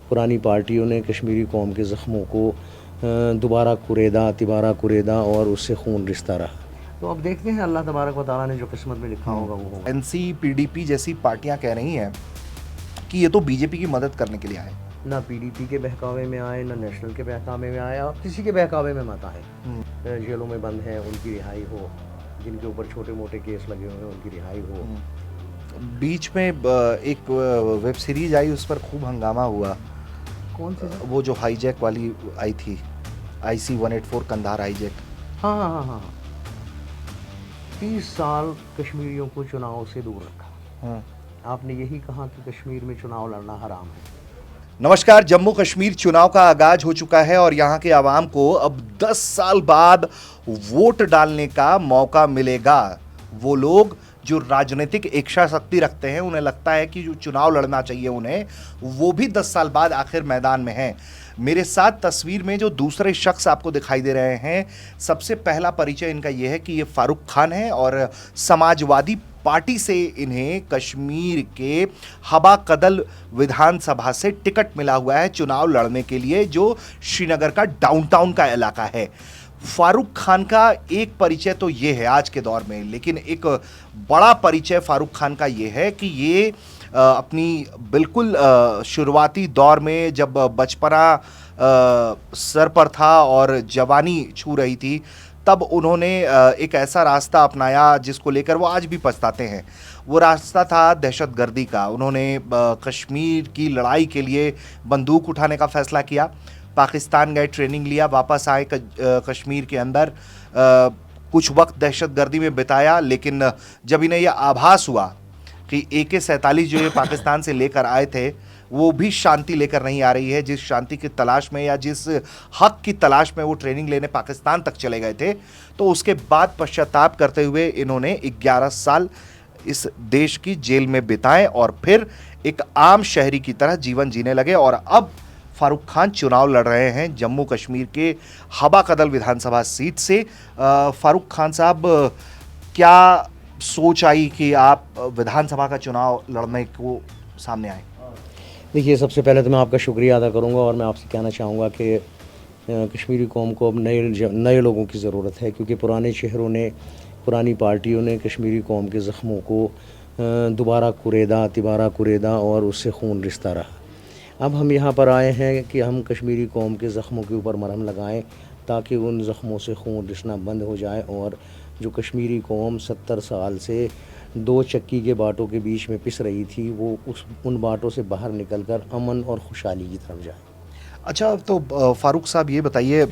पुरानी पार्टियों ने कश्मीरी कौम के ज़ख्मों को दोबारा कुरेदा तिबारा कुरेदा और उससे खून रिश्ता रहा। तो अब देखते हैं अल्लाह तबारक व तआला ने जो किस्मत में लिखा होगा वो होगा। एनसी पीडीपी जैसी पार्टियां कह रही हैं कि ये तो बीजेपी की मदद करने के लिए आए। ना पीडीपी के बहकावे में आए, ना नेशनल के बहकावे में आए, और किसी के बहकावे में मत आए। जेलों में बंद हैं उनकी रिहाई हो, जिनके ऊपर छोटे मोटे केस लगे हुए हैं उनकी रिहाई हो। बीच में एक वेब सीरीज आई, उस पर खूब हंगामा हुआ। कौन सी? वो जो हाईजैक वाली आई थी, IC 184 कंधार हाईजैक। हाँ हाँ हाँ हाँ। 30 साल कश्मीरियों को चुनाव से दूर रखा। आपने यही कहा कि कश्मीर में चुनाव लड़ना हराम है। नमस्कार। जम्मू कश्मीर चुनाव का आगाज हो चुका है और यहाँ के आवाम को अब 10 साल बाद वोट डालने का मौका मिलेगा। वो लोग जो राजनीतिक इच्छा शक्ति रखते हैं, उन्हें लगता है कि जो चुनाव लड़ना चाहिए उन्हें, वो भी 10 साल बाद आखिर मैदान में हैं। मेरे साथ तस्वीर में जो दूसरे शख्स आपको दिखाई दे रहे हैं, सबसे पहला परिचय इनका यह है कि ये फारूक खान है और समाजवादी पार्टी से इन्हें कश्मीर के हबा कदल विधानसभा से टिकट मिला हुआ है चुनाव लड़ने के लिए, जो श्रीनगर का डाउनटाउन का इलाका है। फारूक खान का एक परिचय तो ये है आज के दौर में, लेकिन एक बड़ा परिचय फारूक खान का ये है कि ये अपनी बिल्कुल शुरुआती दौर में, जब बचपना सर पर था और जवानी छू रही थी, तब उन्होंने एक ऐसा रास्ता अपनाया जिसको लेकर वो आज भी पछताते हैं। वो रास्ता था दहशतगर्दी का। उन्होंने कश्मीर की लड़ाई के लिए बंदूक उठाने का फैसला किया, पाकिस्तान गए, ट्रेनिंग लिया, वापस आए कश्मीर के अंदर कुछ वक्त दहशतगर्दी में बिताया। लेकिन जब इन्हें यह आभास हुआ कि AK-47 जो ये पाकिस्तान से लेकर आए थे, वो भी शांति लेकर नहीं आ रही है, जिस शांति की तलाश में या जिस हक की तलाश में वो ट्रेनिंग लेने पाकिस्तान तक चले गए थे, तो उसके बाद पश्चाताप करते हुए इन्होंने 11 साल इस देश की जेल में बिताए और फिर एक आम शहरी की तरह जीवन जीने लगे। और अब फारूक खान चुनाव लड़ रहे हैं जम्मू कश्मीर के हबा कदल विधानसभा सीट से। फारूक खान साहब, क्या सोच आई कि आप विधानसभा का चुनाव लड़ने को सामने आए? देखिए, सबसे पहले तो मैं आपका शुक्रिया अदा करूंगा और मैं आपसे कहना चाहूँगा कि कश्मीरी कौम को अब नए लोगों की ज़रूरत है, क्योंकि पुराने चेहरों ने, पुरानी पार्टियों ने कश्मीरी कौम के ज़ख्मों को दोबारा कुरेदा तिबारा कुरेदा और उससे खून रिश्ता रहा। अब हम यहाँ पर आए हैं कि हम कश्मीरी कौम के ज़ख्मों के ऊपर मरहम लगाएं, ताकि उन ज़ख्मों से खून रिसना बंद हो जाए और जो कश्मीरी कौम 70 साल से दो चक्की के बाटों के बीच में पिस रही थी, वो उन बाटों से बाहर निकलकर अमन और खुशहाली की तरफ जाए। अच्छा, तो फारूक साहब ये बताइए,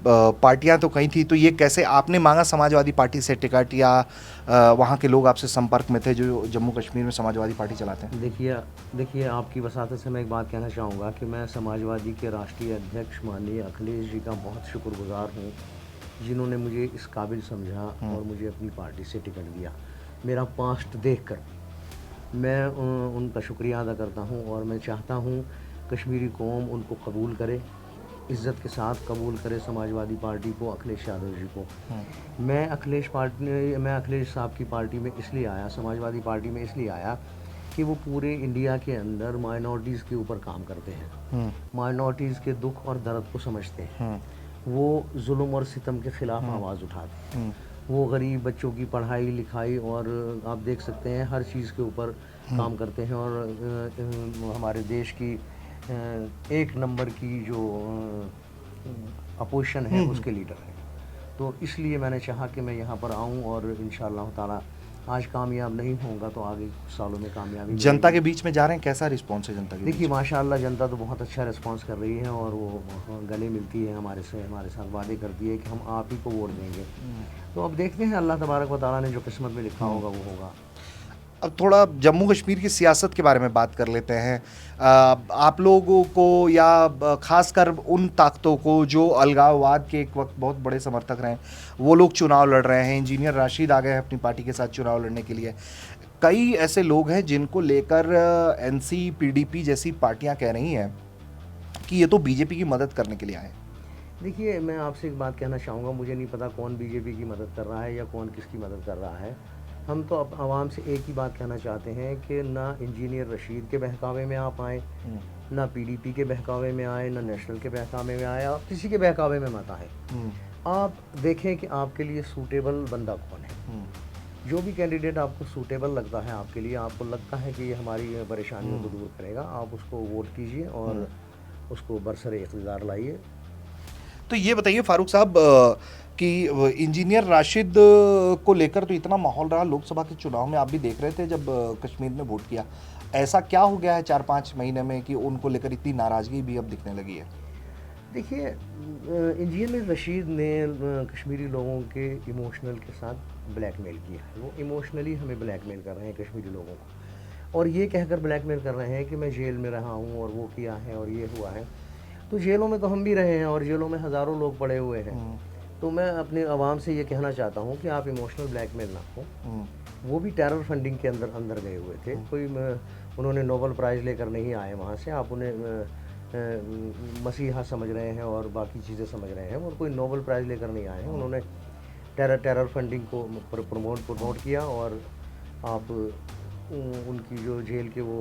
पार्टियां तो कहीं थी, तो ये कैसे आपने मांगा समाजवादी पार्टी से टिकट, या वहाँ के लोग आपसे संपर्क में थे जो जम्मू कश्मीर में समाजवादी पार्टी चलाते हैं? देखिए, आपकी वसातत से मैं एक बात कहना चाहूँगा कि मैं समाजवादी के राष्ट्रीय अध्यक्ष माननीय अखिलेश जी का बहुत शुक्रगुजार हूँ, जिन्होंने मुझे इस काबिल समझा और मुझे अपनी पार्टी से टिकट दिया। मेरा पास्ट देखकर मैं उनका शुक्रिया अदा करता हूँ और मैं चाहता हूँ कश्मीरी कौम उनको कबूल करे, इज़्ज़त के साथ कबूल करे समाजवादी पार्टी को, अखिलेश यादव जी को। मैं अखिलेश साहब की पार्टी में इसलिए आया, समाजवादी पार्टी में इसलिए आया कि वो पूरे इंडिया के अंदर माइनॉरिटीज़ के ऊपर काम करते हैं, माइनॉरिटीज़ के दुख और दर्द को समझते हैं, वो जुल्म और सितम के ख़िलाफ़ आवाज़ उठाते हैं, वो गरीब बच्चों की पढ़ाई लिखाई और आप देख सकते हैं हर चीज़ के ऊपर काम करते हैं, और हमारे देश की एक नंबर की जो अपोजिशन है उसके लीडर हैं। तो इसलिए मैंने चाहा कि मैं यहाँ पर आऊँ और इंशाअल्लाह ताला आज कामयाब नहीं होगा तो आगे सालों में कामयाबी। जनता के बीच में जा रहे हैं, कैसा रिस्पॉन्स है जनता के? देखिए, माशाअल्लाह जनता तो बहुत अच्छा रिस्पांस कर रही है और वो गले मिलती है हमारे साथ वादे करती है कि हम आप ही को वोट देंगे। तो अब देखते हैं अल्लाह तबारक व तआला ने जो किस्मत में लिखा होगा वो होगा। अब थोड़ा जम्मू कश्मीर की सियासत के बारे में बात कर लेते हैं। आप लोगों को, या खासकर उन ताकतों को जो अलगाववाद के एक वक्त बहुत बड़े समर्थक रहे, वो लोग चुनाव लड़ रहे हैं। इंजीनियर राशिद आ गए हैं अपनी पार्टी के साथ चुनाव लड़ने के लिए। कई ऐसे लोग हैं जिनको लेकर NC PDP जैसी पार्टियां कह रही हैं कि ये तो बीजेपी की मदद करने के लिए आए। देखिए, मैं आपसे एक बात कहना चाहूँगा, मुझे नहीं पता कौन बीजेपी की मदद कर रहा है या कौन किसकी मदद कर रहा है। हम तो अब आवाम से एक ही बात कहना चाहते हैं कि ना इंजीनियर रशीद के बहकावे में आप आएँ, ना पीडीपी के बहकावे में आए, ना नेशनल के बहकावे में आए, आप किसी के बहकावे में मत आए। आप देखें कि आपके लिए सूटेबल बंदा कौन है। जो भी कैंडिडेट आपको सूटेबल लगता है आपके लिए, आपको लगता है कि ये हमारी परेशानियों को दूर करेगा, आप उसको वोट कीजिए और उसको बरसरे इक़्तिदार लाइए। तो ये बताइए फारूक साहब कि इंजीनियर राशिद को लेकर तो इतना माहौल रहा लोकसभा के चुनाव में, आप भी देख रहे थे जब कश्मीर में वोट किया। ऐसा क्या हो गया है 4-5 महीने में कि उनको लेकर इतनी नाराज़गी भी अब दिखने लगी है? देखिए, इंजीनियर रशीद ने कश्मीरी लोगों के इमोशनल के साथ ब्लैकमेल किया है। वो इमोशनली हमें ब्लैकमेल कर रहे हैं कश्मीरी लोगों को, और ये कहकर ब्लैकमेल कर रहे हैं कि मैं जेल में रहा हूँ और वो किया है और ये हुआ है। तो जेलों में तो हम भी रहे हैं और जेलों में हज़ारों लोग पड़े हुए हैं। तो मैं अपने आवाम से ये कहना चाहता हूँ कि आप इमोशनल ब्लैकमेल ना हो। वो भी टेरर फंडिंग के अंदर गए हुए थे। कोई उन्होंने नोबेल प्राइज़ लेकर नहीं आए वहाँ से। आप उन्हें मसीहा समझ रहे हैं और बाकी चीज़ें समझ रहे हैं, और कोई नोबेल प्राइज़ लेकर नहीं आए हैं। उन्होंने टेरर फंडिंग को प्रमोट किया, और आप उनकी जो जेल के वो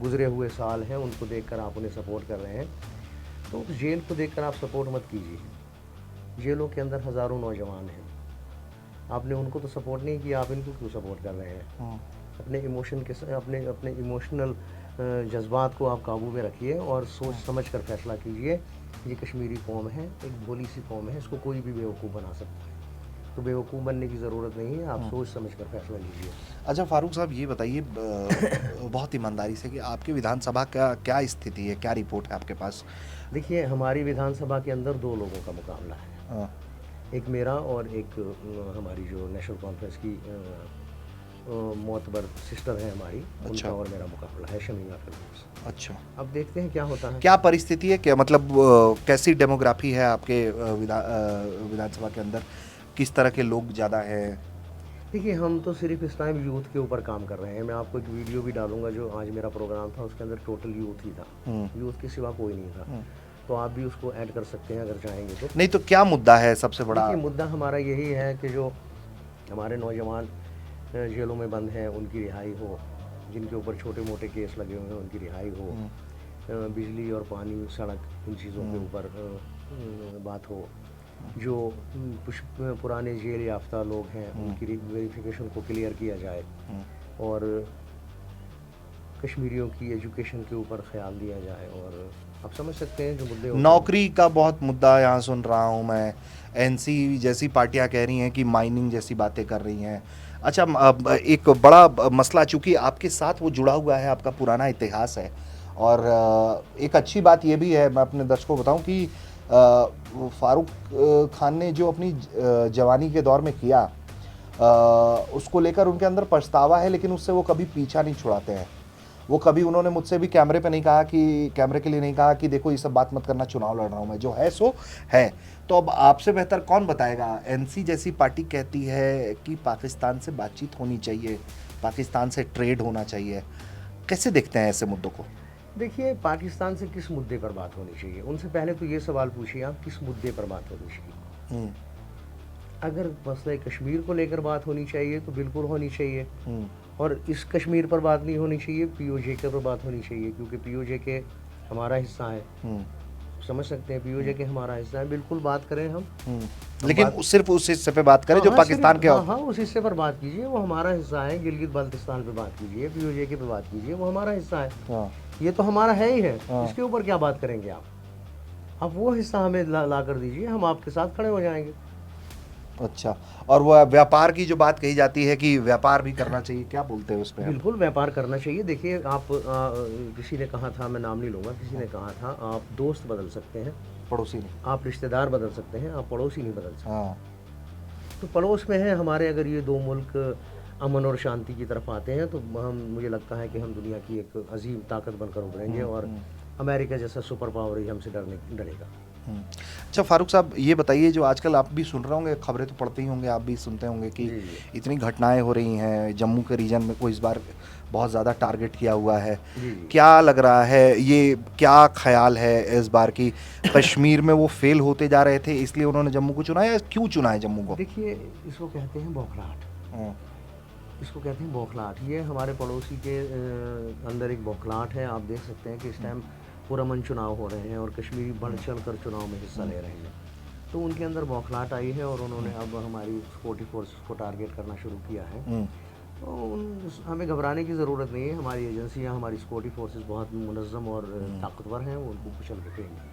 गुज़रे हुए साल हैं उनको देखकर आप उन्हें सपोर्ट कर रहे हैं। तो उस जेल को देखकर आप सपोर्ट मत कीजिए। जेलों के अंदर हज़ारों नौजवान हैं, आपने उनको तो सपोर्ट नहीं किया, आप इनको क्यों सपोर्ट कर रहे हैं? अपने इमोशन के अपने इमोशनल जज्बात को आप काबू में रखिए और सोच समझ कर फैसला कीजिए। ये कश्मीरी कौम है, एक भोली सी कौम है, इसको कोई भी बेवकूफ़ बना सकता है। तो बेवकूफ़ बनने की ज़रूरत नहीं है, आप सोच समझ कर फैसला लीजिए। अच्छा फारूक साहब, ये बताइए बहुत ईमानदारी से कि आपकी विधानसभा का क्या स्थिति है, क्या रिपोर्ट है आपके पास? देखिए, हमारी विधानसभा के अंदर 2 लोगों का मुकाबला है। एक मेरा और एक हमारी जो नेशनल कॉन्फ्रेंस की मोतबर सिस्टर है हमारी, अच्छा। उनका और मेरा मुकाबला है, शमीमा फिरोज। अच्छा, अब देखते हैं क्या होता है। क्या परिस्थिति है, क्या मतलब कैसी डेमोग्राफी है आपके विधानसभा के अंदर? किस तरह के लोग ज़्यादा हैं? देखिए, हम तो सिर्फ इस टाइम यूथ के ऊपर काम कर रहे हैं। मैं आपको एक वीडियो भी डालूंगा, जो आज मेरा प्रोग्राम था उसके अंदर टोटल यूथ ही था, यूथ के सिवा कोई नहीं था। तो आप भी उसको ऐड कर सकते हैं अगर चाहेंगे तो। नहीं तो क्या मुद्दा है सबसे बड़ा? देखिए, मुद्दा हमारा यही है कि जो हमारे नौजवान जेलों में बंद हैं उनकी रिहाई हो, जिनके ऊपर छोटे मोटे केस लगे हुए हैं उनकी रिहाई हो, बिजली और पानी, सड़क, इन चीज़ों के ऊपर बात हो। जो कुछ पुराने जेल याफ्ता लोग हैं उनकी वेरिफिकेशन को क्लियर किया जाए, और कश्मीरियों की एजुकेशन के ऊपर ख्याल दिया जाए। और आप समझ सकते हैं जो मुद्दे होते हैं। नौकरी का बहुत मुद्दा यहाँ सुन रहा हूँ मैं। एनसी जैसी पार्टियां कह रही हैं कि माइनिंग जैसी बातें कर रही हैं। अच्छा, एक बड़ा मसला, चूंकि आपके साथ वो जुड़ा हुआ है, आपका पुराना इतिहास है, और एक अच्छी बात ये भी है, मैं अपने दर्शकों को बताऊं कि फारूक खान ने जो अपनी जवानी के दौर में किया, उसको लेकर उनके अंदर पछतावा है, लेकिन उससे वो कभी पीछा नहीं छुड़ाते हैं। वो कभी, उन्होंने मुझसे भी कैमरे पे नहीं कहा कि, कैमरे के लिए नहीं कहा कि देखो ये सब बात मत करना, चुनाव लड़ रहा हूँ मैं, जो है सो है। तो अब आपसे बेहतर कौन बताएगा? एनसी जैसी पार्टी कहती है कि पाकिस्तान से बातचीत होनी चाहिए, पाकिस्तान से ट्रेड होना चाहिए। कैसे देखते हैं ऐसे मुद्दों को? देखिए, पाकिस्तान से किस मुद्दे पर बात होनी चाहिए, उनसे पहले तो ये सवाल पूछिए आप, किस मुद्दे पर बात होनी चाहिए। अगर मसला कश्मीर को लेकर बात होनी चाहिए तो बिल्कुल होनी चाहिए, और इस कश्मीर पर बात नहीं होनी चाहिए, पीओजे के पर बात होनी चाहिए, क्योंकि पीओजे के हमारा हिस्सा है। समझ सकते हैं, पीओजे के हमारा हिस्सा है, बिल्कुल बात करें हम। लेकिन सिर्फ उस हिस्से पे बात करें जो पाकिस्तान के। हाँ, उस हिस्से पर बात कीजिए, वो हमारा हिस्सा है। गिलगित बाल्टिस्तान पे बात कीजिए, पीओजे के पे बात कीजिए, वो हमारा हिस्सा है। ये तो हमारा है ही है, इसके ऊपर क्या बात करेंगे आप वो हिस्सा हमें ला कर दीजिए, हम आपके साथ खड़े हो जाएंगे। अच्छा, और वो व्यापार की जो बात कही जाती है कि व्यापार भी करना चाहिए, क्या बोलते हैं उस पर? बिल्कुल व्यापार करना चाहिए। देखिए, आप किसी ने कहा था, मैं नाम नहीं लूँगा, किसी ने कहा था आप दोस्त बदल सकते हैं, पड़ोसी नहीं। आप रिश्तेदार बदल सकते हैं, आप पड़ोसी नहीं बदल सकते। तो पड़ोस में है हमारे, अगर ये 2 मुल्क अमन और शांति की तरफ आते हैं तो मुझे लगता है कि हम दुनिया की एक अजीम ताकत बनकर उभरेंगे, और अमेरिका जैसा सुपर पावर ही हमसे डरेगा। अच्छा फारूक साहब, ये बताइए, जो आजकल आप भी सुन रहे होंगे, खबरें तो पढ़ते ही होंगे, आप भी सुनते होंगे कि इतनी घटनाएं हो रही हैं जम्मू के रीजन में, को इस बार बहुत ज़्यादा टारगेट किया हुआ है। क्या लग रहा है, ये क्या ख्याल है इस बार की कश्मीर में वो फेल होते जा रहे थे इसलिए उन्होंने जम्मू को चुना, या क्यों चुना है जम्मू को? देखिए, इसको कहते हैं बौखलाहट। इसको कहते हैं बौखलाहट। ये हमारे पड़ोसी के अंदर एक बौखलाहट है। आप देख सकते हैं कि इस टाइम पुरअमन चुनाव हो रहे हैं और कश्मीरी बढ़ चढ़ कर चुनाव में हिस्सा ले रहे हैं, तो उनके अंदर बौखलाहट आई है और उन्होंने अब हमारी सिक्योरिटी फोर्सेस को टारगेट करना शुरू किया है। तो हमें घबराने की ज़रूरत नहीं है। हमारी एजेंसियां, हमारी सिक्योरिटी फोर्सेस बहुत मुनज़्ज़म और ताकतवर हैं, वो उनको कुचल रखेंगे।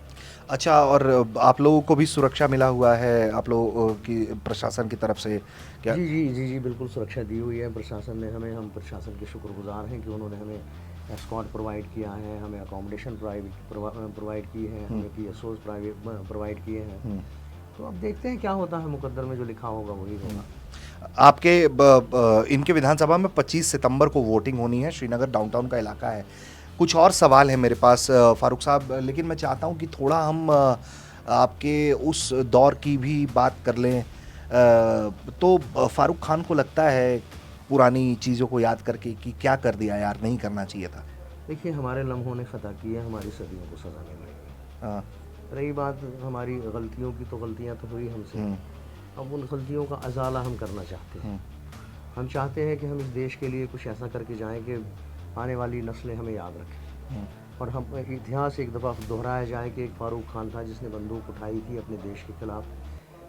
अच्छा, और आप लोगों को भी सुरक्षा मिला हुआ है आप लोगों की प्रशासन की तरफ से क्या? जी जी जी जी, बिल्कुल सुरक्षा दी हुई है प्रशासन ने हमें। हम प्रशासन के शुक्रगुजार हैं कि उन्होंने हमें एस्कॉर्ट प्रोवाइड किया है, हमें अकोमोडेशन प्रोवाइड की है, हमें PSOs प्रोवाइड किए हैं। तो अब देखते हैं क्या होता है, मुकद्दर में जो लिखा होगा वही होगा। आपके इनके विधानसभा में 25 सितंबर को वोटिंग होनी है। श्रीनगर डाउनटाउन का इलाका है। कुछ और सवाल है मेरे पास फारूक साहब, लेकिन मैं चाहता हूं कि थोड़ा हम आपके उस दौर की भी बात कर लें। तो फारूक खान को लगता है पुरानी चीज़ों को याद करके कि क्या कर दिया यार, नहीं करना चाहिए था? देखिए, हमारे लम्हों ने ख़ता की है, हमारी सदियों को सज़ा मिल रही है। हाँ। रही बात हमारी गलतियों की, तो गलतियां तो हुई हमसे। अब उन गलतियों का अजाला हम करना चाहते हैं। हम चाहते हैं कि हम इस देश के लिए कुछ ऐसा करके जाएं कि आने वाली नस्लें हमें याद रखें। और हम इतिहास एक दफ़ा दोहराया जाए कि एक फ़ारूक खान था जिसने बंदूक उठाई थी अपने देश के ख़िलाफ़,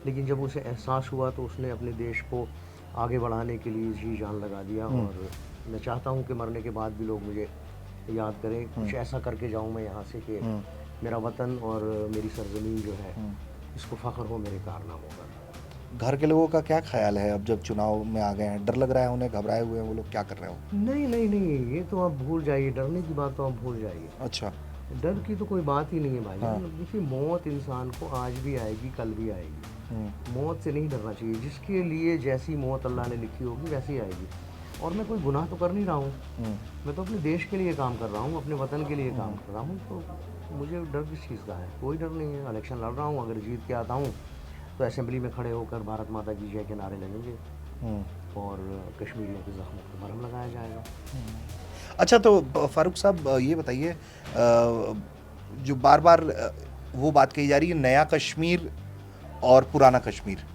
लेकिन जब उसे एहसास हुआ तो उसने अपने देश को आगे बढ़ाने के लिए जी जान लगा दिया। और मैं चाहता हूँ कि मरने के बाद भी लोग मुझे याद करें, कुछ ऐसा करके जाऊँ मैं यहाँ से कि मेरा वतन और मेरी सरजमीन जो है इसको फ़ख्र हो मेरे कारनामों का। घर के लोगों का क्या ख्याल है अब जब चुनाव में आ गए हैं? डर लग रहा है उन्हें, घबराए हुए हैं वो लोग, क्या कर रहे हो? नहीं नहीं नहीं, ये तो आप भूल जाइए, डरने की बात तो आप भूल जाइए। अच्छा। डर की तो कोई बात ही नहीं है भाई। देखिए, मौत इंसान को आज भी आएगी, कल भी आएगी। मौत से नहीं डरना चाहिए। जिसके लिए जैसी मौत अल्लाह ने लिखी होगी वैसी आएगी। और मैं कोई गुनाह तो कर नहीं रहा हूँ, मैं तो अपने देश के लिए काम कर रहा हूँ, अपने वतन के लिए काम कर रहा हूँ। तो मुझे डर किस चीज़ का है? कोई डर नहीं है। इलेक्शन लड़ रहा हूँ, अगर जीत के आता हूँ तो असेंबली में खड़े होकर भारत माता की जय के नारे लगेंगे और कश्मीरियों के ज़ख्मों पर मरहम लगाया जाएगा। अच्छा, तो फारूक साहब ये बताइए, जो बार बार वो बात कही जा रही है नया कश्मीर और पुराना कश्मीर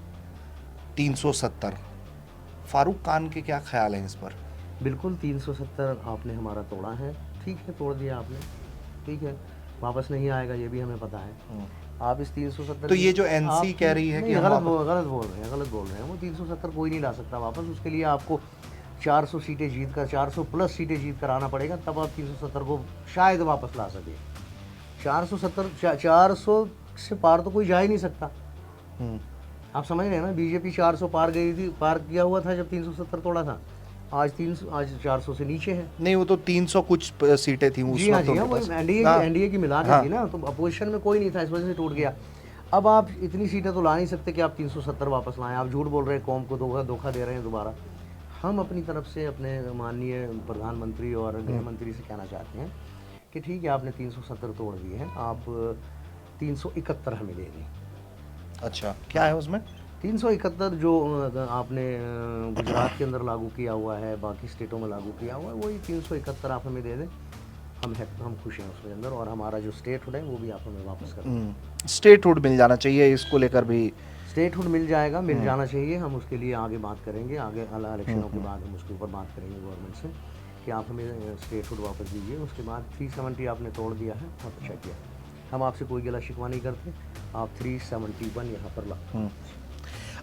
370, फारूक खान के क्या ख्याल हैं इस पर? बिल्कुल, 370 आपने हमारा तोड़ा है। ठीक है, तोड़ दिया आपने, ठीक है, वापस नहीं आएगा, ये भी हमें पता है। आप इस 370 तो ये जो NC कह रही है कि गलत बोल रहे हैं। वो 370 कोई नहीं ला सकता वापस। उसके लिए आपको 400 सीटें जीत कर, 400 प्लस सीटें जीत कर आना पड़ेगा, तब आप 370 को शायद वापस ला सके। 400 से पार तो कोई जा ही नहीं सकता। आप समझ रहे हैं ना? बीजेपी 400 पार गई थी, पार किया हुआ था जब 370 तोड़ा था। आज 400 से नीचे है। नहीं, वो तो 300 कुछ सीटें थी उस जी हाँ, वक्त जी हाँ, उनके वो पास। एनडीए की मिला के थी ना, तो अपोजिशन में कोई नहीं था, इस वजह से टूट गया। अब आप इतनी सीटें तो ला नहीं सकते कि आप 370 वापस लाएं। आप झूठ बोल रहे हैं, कौम को धोखा दे रहे हैं दोबारा। हम अपनी तरफ से अपने माननीय प्रधानमंत्री और गृह मंत्री से कहना चाहते हैं कि ठीक है, आपने 370 तोड़ दिए हैं, आप 371 हमें दे दें। अच्छा, क्या है उसमें? 371 जो आपने गुजरात के अंदर लागू किया हुआ है, बाकी स्टेटों में लागू किया हुआ है, वही 371 आप हमें दे दें। हम खुश हैं उसके अंदर, और हमारा जो स्टेटहुड है वो भी आप हमें वापस कर दें। स्टेटहुड मिल जाना चाहिए, इसको लेकर भी स्टेटहुड मिल जाएगा, मिल जाना चाहिए। हम उसके लिए आगे बात करेंगे, आगे इलेक्शनों के बाद हम उसके ऊपर बात करेंगे गवर्नमेंट से कि आप हमें स्टेटहुड वापस दीजिए। उसके बाद 370 आपने तोड़ दिया है, बहुत अच्छा किया। हम आपसे कोई गिला शिकवा नहीं करते। आप 371 यहाँ पर ला।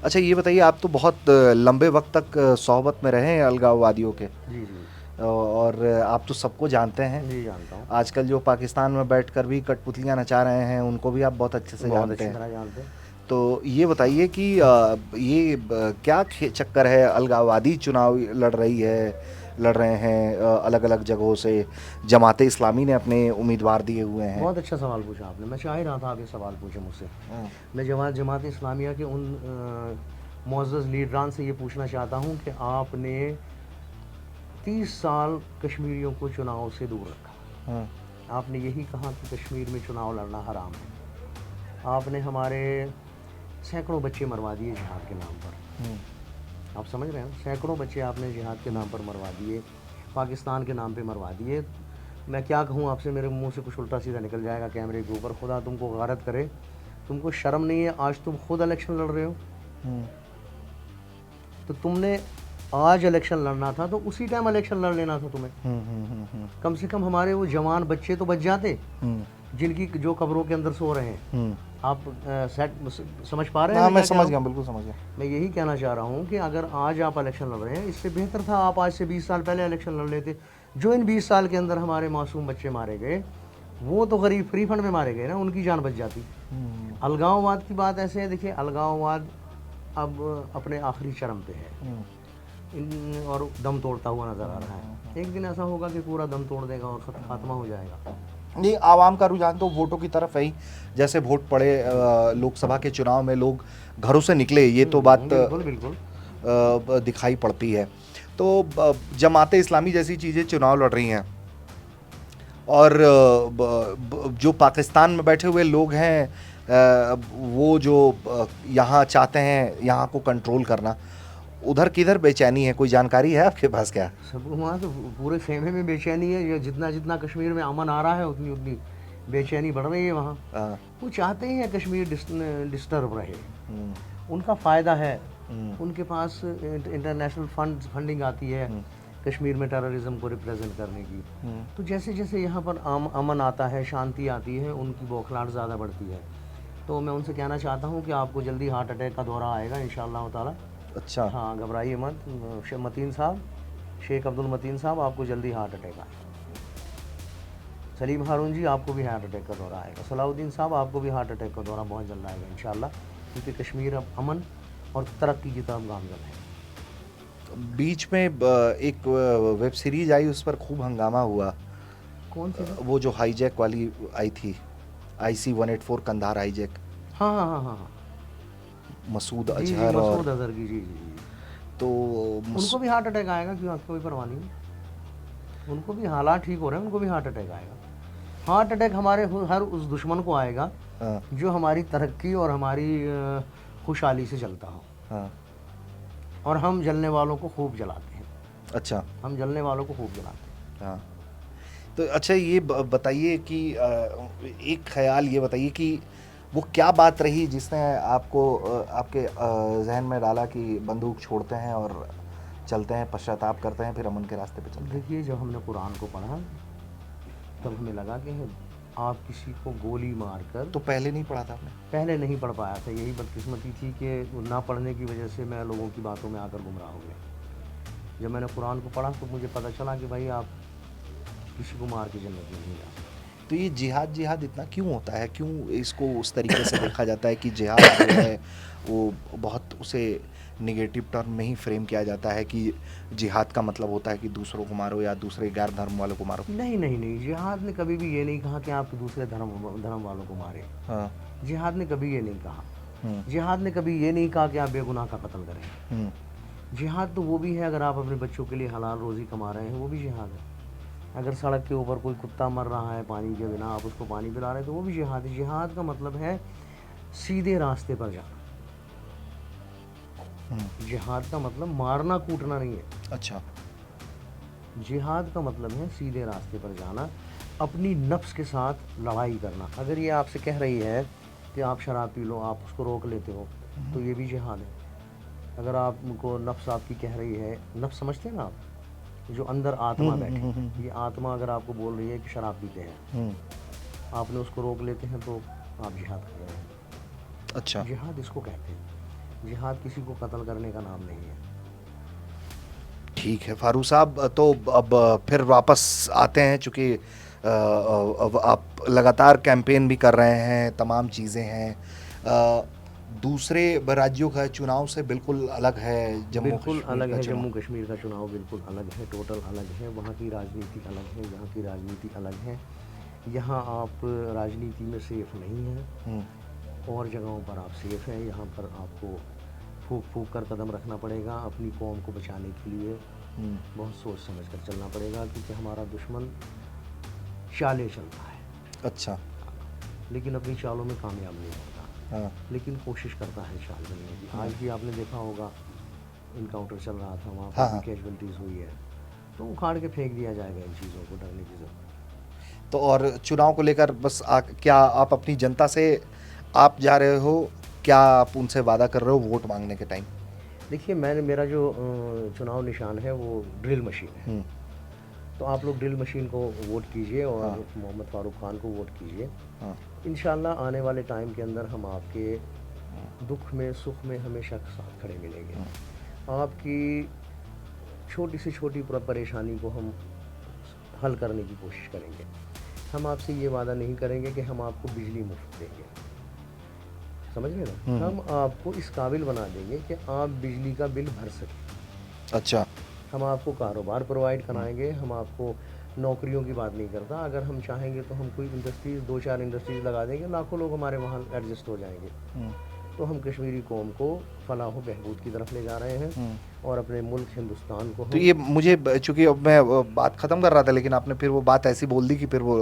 अच्छा, ये बताइए, आप तो बहुत लंबे वक्त तक सोहबत में रहे हैं अलगाववादियों के, जी जी और आप तो सबको जानते हैं। जी, जानता हूँ। आजकल जो पाकिस्तान में बैठकर भी कठपुतलियां नचा रहे हैं, उनको भी आप बहुत अच्छे से बहुत जानते अच्छी हैं। तरह जानते हैं। तो ये बताइए कि क्या चक्कर है, अलगाववादी चुनाव लड़ रहे हैं अलग अलग जगहों से, जमाते इस्लामी ने अपने उम्मीदवार दिए हुए हैं। बहुत अच्छा सवाल पूछा आपने। मैं चाह ही रहा था आप ये सवाल पूछे मुझसे। मैं जमात इस्लामिया के उन मुअज़्ज़ज़ लीडरान से ये पूछना चाहता हूँ कि आपने 30 साल कश्मीरियों को चुनाव से दूर रखा। आपने यही कहा कि कश्मीर में चुनाव लड़ना हराम है। आपने हमारे सैकड़ों बच्चे मरवा दिए जिहाद के नाम पर। आप समझ रहे हैं? सैकड़ों बच्चे आपने जिहाद के नाम पर मरवा दिए, पाकिस्तान के नाम पे मरवा दिए। मैं क्या कहूँ आपसे, मेरे मुंह से कुछ उल्टा सीधा निकल जाएगा कैमरे के ऊपर। खुदा तुमको गारत करे, तुमको शर्म नहीं है? आज तुम खुद इलेक्शन लड़ रहे हो, तो तुमने आज इलेक्शन लड़ना था तो उसी टाइम इलेक्शन लड़ लेना था तुम्हें। कम से कम हमारे वो जवान बच्चे तो बच जाते जिनकी जो कब्रों के अंदर सो रहे हैं। आप समझ पा रहे हैं? हाँ, मैं मैं क्या समझ कह गया, रहा हूँ? बिल्कुल समझ गया। मैं यही कहना चाह रहा हूँ कि अगर आज आप इलेक्शन लड़ रहे हैं, इससे बेहतर था आप आज से 20 साल पहले इलेक्शन लड़ लेते। जो इन 20 साल के अंदर हमारे मासूम बच्चे मारे गए, वो तो गरीब फ्री फंड में मारे गए ना, उनकी जान बच जाती। अलगाववाद की बात ऐसे है, देखिए अलगाववाद अब अपने आखिरी चरम पे है और दम तोड़ता हुआ नजर आ रहा है। एक दिन ऐसा होगा कि पूरा दम तोड़ देगा और खात्मा हो जाएगा। ये आवाम का रुझान तो वोटों की तरफ है ही। जैसे वोट पड़े लोकसभा के चुनाव में लोग घरों से निकले, ये तो बात बिल्कुल बिल्कुल दिखाई पड़ती है। तो जमाते इस्लामी जैसी चीज़ें चुनाव लड़ रही हैं और जो पाकिस्तान में बैठे हुए लोग हैं वो जो यहाँ चाहते हैं यहाँ को कंट्रोल करना, उधर किधर बेचैनी है? कोई जानकारी है आपके पास क्या? सब वहाँ तो पूरे खेमे में बेचैनी है। ये जितना जितना कश्मीर में अमन आ रहा है उतनी उतनी बेचैनी बढ़ रही है वहाँ। वो चाहते ही है कश्मीर डिस्टर्ब रहे, उनका फ़ायदा है। उनके पास इंटरनेशनल फंडिंग आती है कश्मीर में टेररिज्म को रिप्रेजेंट करने की। तो जैसे जैसे यहाँ पर अमन आता है, शांति आती है, उनकी बौखलाहट ज़्यादा बढ़ती है। तो मैं उनसे कहना चाहता हूँ कि आपको जल्दी हार्ट अटैक का दौरा आएगा इंशाअल्लाह ताला। अच्छा, हाँ, घबराइए मत मतीन साहब, शेख अब्दुल मतीन साहब, आपको जल्दी हार्ट अटैक आएगा। सलीम हारून जी, आपको भी हार्ट अटैक का दौरा आएगा। सलाउद्दीन साहब, आपको भी हार्ट अटैक का दौरा बहुत जल्द आएगा इंशाअल्लाह, क्योंकि कश्मीर अब अमन और तरक्की की तरफ गामजन है। बीच में एक वेब सीरीज आई, उस पर खूब हंगामा हुआ। कौन सी? वो जो हाईजैक वाली आई थी, IC-184 कंधार हाईजैक, हाँ हाँ हाँ हाँ, मसूद जी जी, अजहर मसूद और अजहर की, जी जी जी। तो उनको भी हार्ट अटैक आएगा, क्यों? आपको कोई परवाह नहीं? उनको भी हालात ठीक हो रहे हैं, उनको भी हार्ट अटैक आएगा। हार्ट अटैक हमारे हर उस दुश्मन को आएगा जो हमारी तरक्की और हमारी खुशहाली से चलता हो। हाँ, और हम जलने वालों को खूब जलाते हैं। अच्छा, हम जलने वालों को खूब जलाते हैं। हाँ। तो अच्छा, ये बताइए कि एक ख्याल ये बताइए कि वो क्या बात रही जिसने आपको आपके जहन में डाला कि बंदूक छोड़ते हैं और चलते हैं, पश्चाताप करते हैं, फिर अमन के रास्ते पे चलते हैं? देखिए, जब हमने कुरान को पढ़ा तब हमें लगा कि आप किसी को गोली मारकर, तो पहले नहीं पढ़ा था आपने? पहले नहीं पढ़ पाया था। यही बदकिस्मती थी कि ना पढ़ने की वजह से मैं लोगों की बातों में आकर गुमराह हो गया। जब मैंने कुरान को पढ़ा तो मुझे पता चला कि भाई आप किसी को मार के जन्नत में नहीं जा सकते। तो ये जिहाद जिहाद इतना क्यों होता है? क्यों इसको उस तरीके से देखा जाता है कि जिहाद जो है वो बहुत उसे निगेटिव टर्म में ही फ्रेम किया जाता है कि जिहाद का मतलब होता है कि दूसरों को मारो या दूसरे गैर धर्म वालों को मारो? नहीं नहीं नहीं, जिहाद ने कभी भी ये नहीं कहा कि आप दूसरे धर्म वालों को मारें। हाँ, जिहाद ने कभी ये नहीं कहा। हम्म, जिहाद ने कभी ये नहीं कहा कि आप बेगुनाह का कत्ल करें। हम्म, जिहाद तो वो भी है, अगर आप अपने बच्चों के लिए हलाल रोज़ी कमा रहे हैं, वो भी जिहाद है। अगर सड़क के ऊपर कोई कुत्ता मर रहा है पानी के बिना, आप उसको पानी पिला रहे हैं, तो वो भी जिहाद है। जिहाद का मतलब है सीधे रास्ते पर जाना। जिहाद का मतलब मारना कूटना नहीं है। अच्छा, जिहाद का मतलब है सीधे रास्ते पर जाना, अपनी नफ्स के साथ लड़ाई करना। अगर ये आपसे कह रही है कि आप शराब पी लो, आप उसको रोक लेते हो, तो ये भी जिहाद है। अगर आपको नफ्स आपकी कह रही है, नफ्स समझते हैं ना आप, जो अंदर आत्मा बैठी, ये आत्मा अगर आपको बोल रही है कि शराब पीते हैं, आपने उसको रोक लेते हैं, तो आप जिहाद कर रहे हैं। अच्छा, जिहाद इसको कहते हैं। जिहाद किसी को कत्ल करने का नाम नहीं है। ठीक है फारूक साहब, तो अब फिर वापस आते हैं, चूँकि अब आप लगातार कैंपेन भी कर रहे हैं, तमाम चीज़ें हैं, दूसरे राज्यों का चुनाव से बिल्कुल अलग है। बिल्कुल अलग है। जम्मू कश्मीर का चुनाव बिल्कुल अलग है, टोटल अलग है। वहाँ की राजनीति अलग है, यहाँ की राजनीति अलग है। यहाँ आप राजनीति में सेफ नहीं हैं, और जगहों पर आप सेफ हैं। यहाँ पर आपको फूक फूक कर कदम रखना पड़ेगा अपनी कौम को बचाने के लिए। बहुत सोच समझ कर चलना पड़ेगा, क्योंकि हमारा दुश्मन चालें चलता है। अच्छा, लेकिन अपनी चालों में कामयाब नहीं होता। हाँ, लेकिन कोशिश करता है चाल चलने की। आज भी आपने देखा होगा इनकाउंटर चल रहा था, वहाँ हाँ, पर हाँ। कैजुअलिटीज़ हुई है, तो उखाड़ के फेंक दिया जाएगा। इन चीज़ों को डरने की ज़रूरत। तो और चुनाव को लेकर बस क्या आप अपनी जनता से आप जा रहे हो, क्या आप उनसे वादा कर रहे हो वोट मांगने के टाइम? देखिए मेरा जो चुनाव निशान है वो ड्रिल मशीन है। तो आप लोग ड्रिल मशीन को वोट कीजिए और मोहम्मद फारूक खान को वोट कीजिए। इंशाल्लाह आने वाले टाइम के अंदर हम आपके दुख में सुख में हमेशा साथ खड़े मिलेंगे। आपकी छोटी से छोटी परेशानी को हम हल करने की कोशिश करेंगे। हम आपसे ये वादा नहीं करेंगे कि हम आपको बिजली मुफ्त देंगे, समझ रहे ना। हम आपको इस काबिल बना देंगे कि आप बिजली का बिल भर सकें। अच्छा। हम आपको कारोबार प्रोवाइड कराएंगे। हम आपको नौकरियों की बात नहीं करता। अगर हम चाहेंगे तो हम कोई इंडस्ट्रीज़ 2-4 इंडस्ट्रीज़ लगा देंगे, लाखों लोग हमारे वहाँ एडजस्ट हो जाएंगे। तो हम कश्मीरी कौम को फलाह व बहबूद की तरफ ले जा रहे हैं और अपने मुल्क हिंदुस्तान को तो ये मुझे, चूंकि अब मैं बात ख़त्म कर रहा था लेकिन आपने फिर वो बात ऐसी बोल दी कि फिर वो,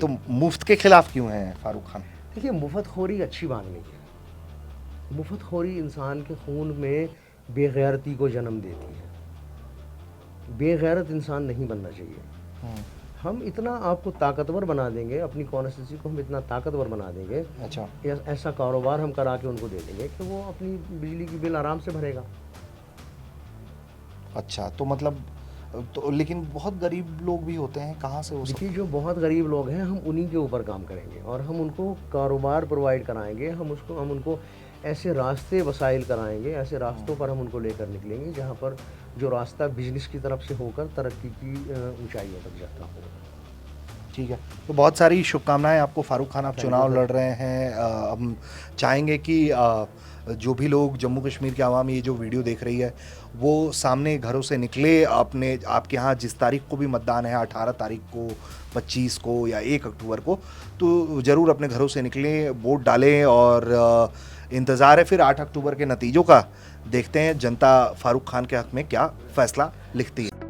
तो मुफ्त के खिलाफ क्यों हैं फारूक खान? देखिए, मुफ्तखोरी अच्छी बात नहीं है। मुफ्तखोरी इंसान के खून में बेगैरती को जन्म देती है। बेगैरत इंसान नहीं बनना चाहिए। हम इतना आपको ताकतवर बना देंगे, अपनी कॉन्स्टिट्यूंसी को हम इतना ताकतवर बना देंगे। अच्छा। ऐसा कारोबार हम करा के उनको दे देंगे कि वो अपनी बिजली की बिल आराम से भरेगा। अच्छा, तो मतलब, तो लेकिन बहुत गरीब लोग भी होते हैं, कहाँ से वो सब? देखिए, जो बहुत गरीब लोग हैं हम उन्हीं के ऊपर काम करेंगे और हम उनको कारोबार प्रोवाइड कराएंगे। हम उनको ऐसे रास्ते वसाइल कराएंगे, ऐसे रास्तों पर हम उनको लेकर निकलेंगे जहाँ पर जो रास्ता बिजनेस की तरफ से होकर तरक्की की ऊंचाइयों तक जाता हो। ठीक है, तो बहुत सारी शुभकामनाएं आपको फारूक खान। आप चुनाव लड़ रहे हैं। हम चाहेंगे कि जो भी लोग जम्मू कश्मीर के आवाम ये जो वीडियो देख रही है वो सामने घरों से निकले। अपने आपके यहाँ जिस तारीख को भी मतदान है, 18 तारीख को, 25 को या 1 अक्टूबर को, तो ज़रूर अपने घरों से निकलें, वोट डालें। और इंतज़ार है फिर 8 अक्टूबर के नतीजों का। देखते हैं जनता फारूक खान के हक़ में क्या फ़ैसला लिखती है।